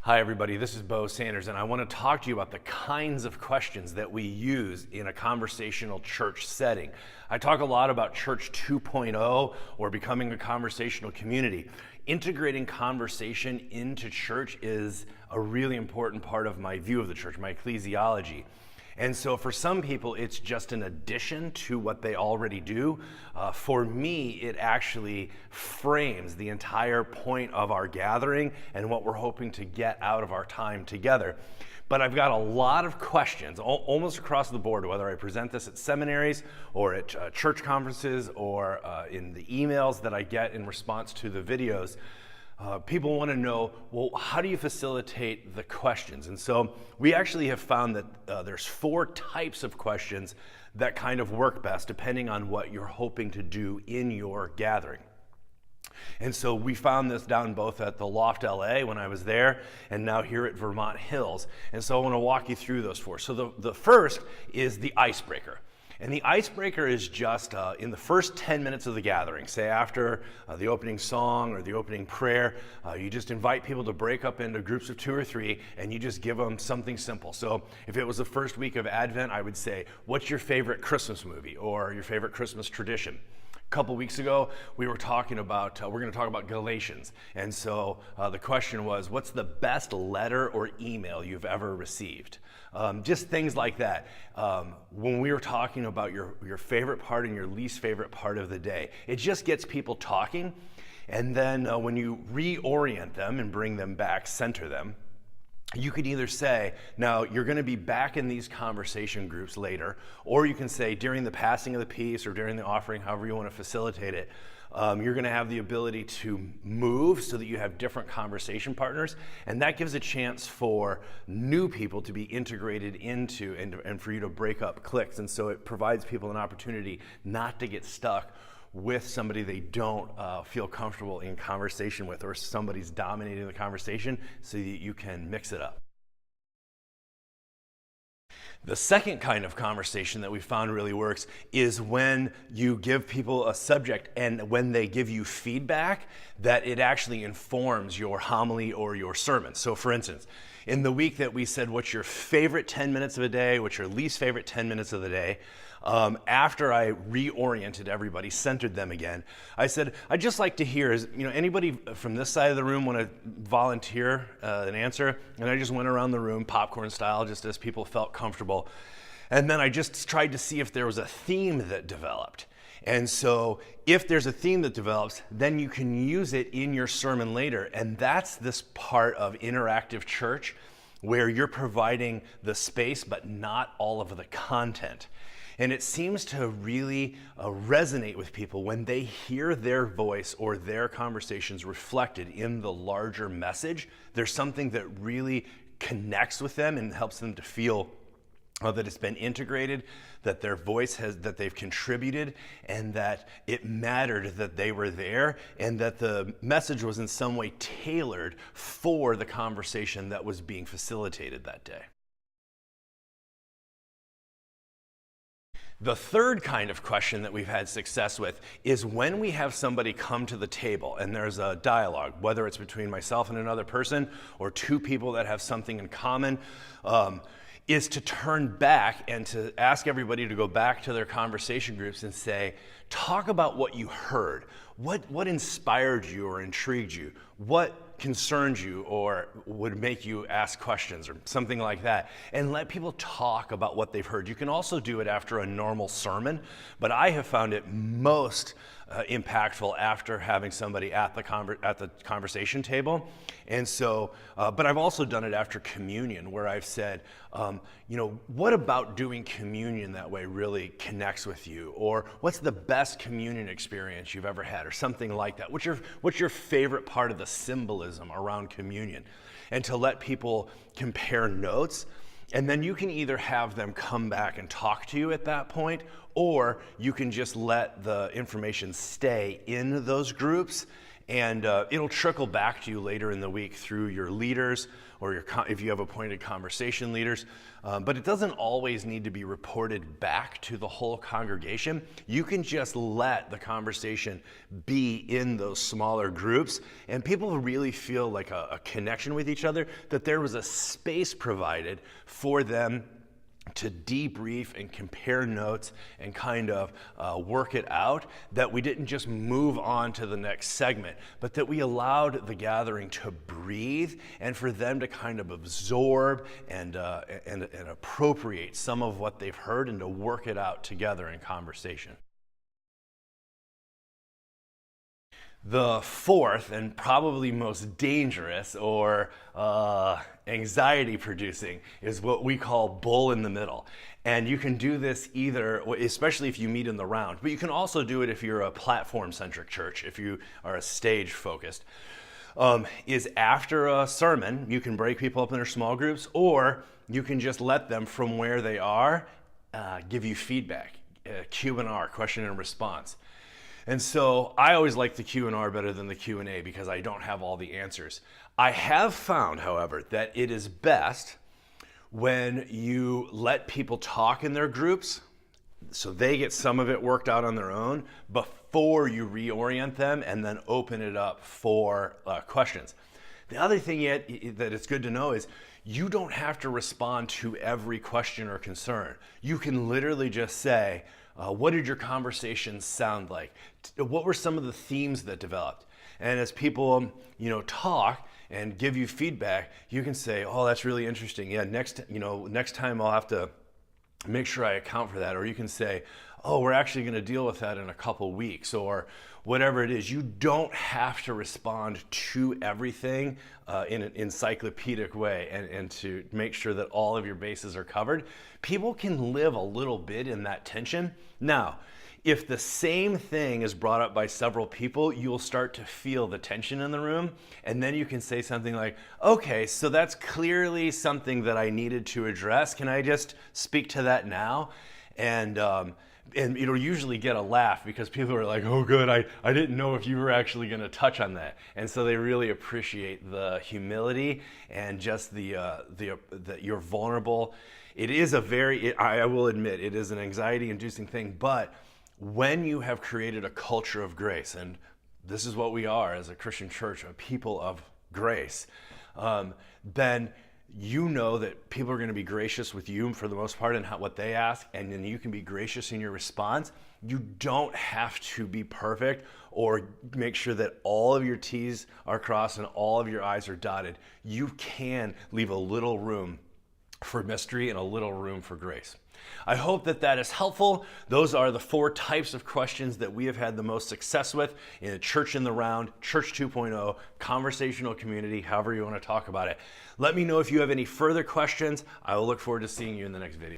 Hi everybody, this is Bo Sanders, and I want to talk to you about the kinds of questions that we use in a conversational church setting. I talk a lot about Church 2.0 or becoming a conversational community. Integrating conversation into church is a really important part of my view of the church, my ecclesiology. And so for some people, it's just an addition to what they already do. For me, it actually frames the entire point of our gathering and what we're hoping to get out of our time together. But I've got a lot of questions almost across the board, whether I present this at seminaries or at church conferences or in the emails that I get in response to the videos. People want to know, well, how do you facilitate the questions? And so we actually have found that there's 4 types of questions that kind of work best depending on what you're hoping to do in your gathering. And so we found this down both at the Loft LA when I was there and now here at Vermont Hills. And so I want to walk you through those 4. So the first is the icebreaker. And the icebreaker is just in the first 10 minutes of the gathering, say after the opening song or the opening prayer, you just invite people to break up into groups of 2 or 3 and you just give them something simple. So if it was the first week of Advent, I would say, what's your favorite Christmas movie or your favorite Christmas tradition? A couple weeks ago, we were talking about, we're going to talk about Galatians. And so the question was, what's the best letter or email you've ever received? Just things like that. When we were talking about your favorite part and your least favorite part of the day, it just gets people talking. And then when you reorient them and bring them back, center them, you could either say, now you're going to be back in these conversation groups later, or you can say during the passing of the peace or during the offering, however you want to facilitate it, you're going to have the ability to move so that you have different conversation partners. And that gives a chance for new people to be integrated into and for you to break up cliques. And so it provides people an opportunity not to get stuck with somebody they don't feel comfortable in conversation with, or somebody's dominating the conversation, so that you can mix it up. The second kind of conversation that we found really works is when you give people a subject and when they give you feedback, that it actually informs your homily or your sermon. So for instance, in the week that we said, what's your favorite 10 minutes of a day, what's your least favorite 10 minutes of the day, after I reoriented everybody, centered them again, I said, I'd just like to hear, anybody from this side of the room want to volunteer an answer? And I just went around the room, popcorn style, just as people felt comfortable. And then I just tried to see if there was a theme that developed. And so if there's a theme that develops, then you can use it in your sermon later. And that's this part of interactive church where you're providing the space, but not all of the content. And it seems to really resonate with people when they hear their voice or their conversations reflected in the larger message. There's something that really connects with them and helps them to feel that it's been integrated, that their voice that they've contributed, and that it mattered that they were there, and that the message was in some way tailored for the conversation that was being facilitated that day. The third kind of question that we've had success with is when we have somebody come to the table and there's a dialogue, whether it's between myself and another person or 2 people that have something in common, is to turn back and to ask everybody to go back to their conversation groups and say, talk about what you heard. What inspired you or intrigued you? What concerned you or would make you ask questions or something like that? And let people talk about what they've heard. You can also do it after a normal sermon, but I have found it most impactful after having somebody at the conversation table. And so, but I've also done it after communion where I've said, what about doing communion that way really connects with you? Or what's the best communion experience you've ever had or something like that? What's your favorite part of the symbolism around communion? And to let people compare notes. And then you can either have them come back and talk to you at that point, or you can just let the information stay in those groups And it'll trickle back to you later in the week through your leaders or if you have appointed conversation leaders. But it doesn't always need to be reported back to the whole congregation. You can just let the conversation be in those smaller groups, and people really feel like a connection with each other, that there was a space provided for them to debrief and compare notes and kind of work it out, that we didn't just move on to the next segment, but that we allowed the gathering to breathe and for them to kind of absorb and appropriate some of what they've heard and to work it out together in conversation. The fourth and probably most dangerous or anxiety producing is what we call bull in the middle. And you can do this either, especially if you meet in the round, but you can also do it if you're a platform-centric church, if you are a stage-focused. Is after a sermon, you can break people up in their small groups, or you can just let them from where they are give you feedback, Q&R, question and response. And so I always like the Q&R better than the Q&A because I don't have all the answers. I have found, however, that it is best when you let people talk in their groups so they get some of it worked out on their own before you reorient them and then open it up for questions. The other thing that it's good to know is you don't have to respond to every question or concern. You can literally just say, what did your conversations sound like? What were some of the themes that developed? And as people, talk and give you feedback, you can say, oh, that's really interesting. Yeah, next time I'll have to make sure I account for that. Or you can say, oh, we're actually going to deal with that in a couple weeks, or whatever it is. You don't have to respond to everything in an encyclopedic way and to make sure that all of your bases are covered. People can live a little bit in that tension. Now, if the same thing is brought up by several people, you'll start to feel the tension in the room, and then you can say something like, okay, so that's clearly something that I needed to address. Can I just speak to that now? And it'll usually get a laugh because people are like, oh good, I didn't know if you were actually going to touch on that. And so they really appreciate the humility and just that you're vulnerable. It is I will admit, it is an anxiety-inducing thing, but when you have created a culture of grace, and this is what we are as a Christian church, a people of grace, then you know that people are going to be gracious with you for the most part in what they ask, and then you can be gracious in your response. You don't have to be perfect or make sure that all of your T's are crossed and all of your I's are dotted. You can leave a little room for mystery and a little room for grace. I hope that is helpful. Those are the 4 types of questions that we have had the most success with in a Church in the Round, Church 2.0, conversational community, however you want to talk about it. Let me know if you have any further questions. I will look forward to seeing you in the next video.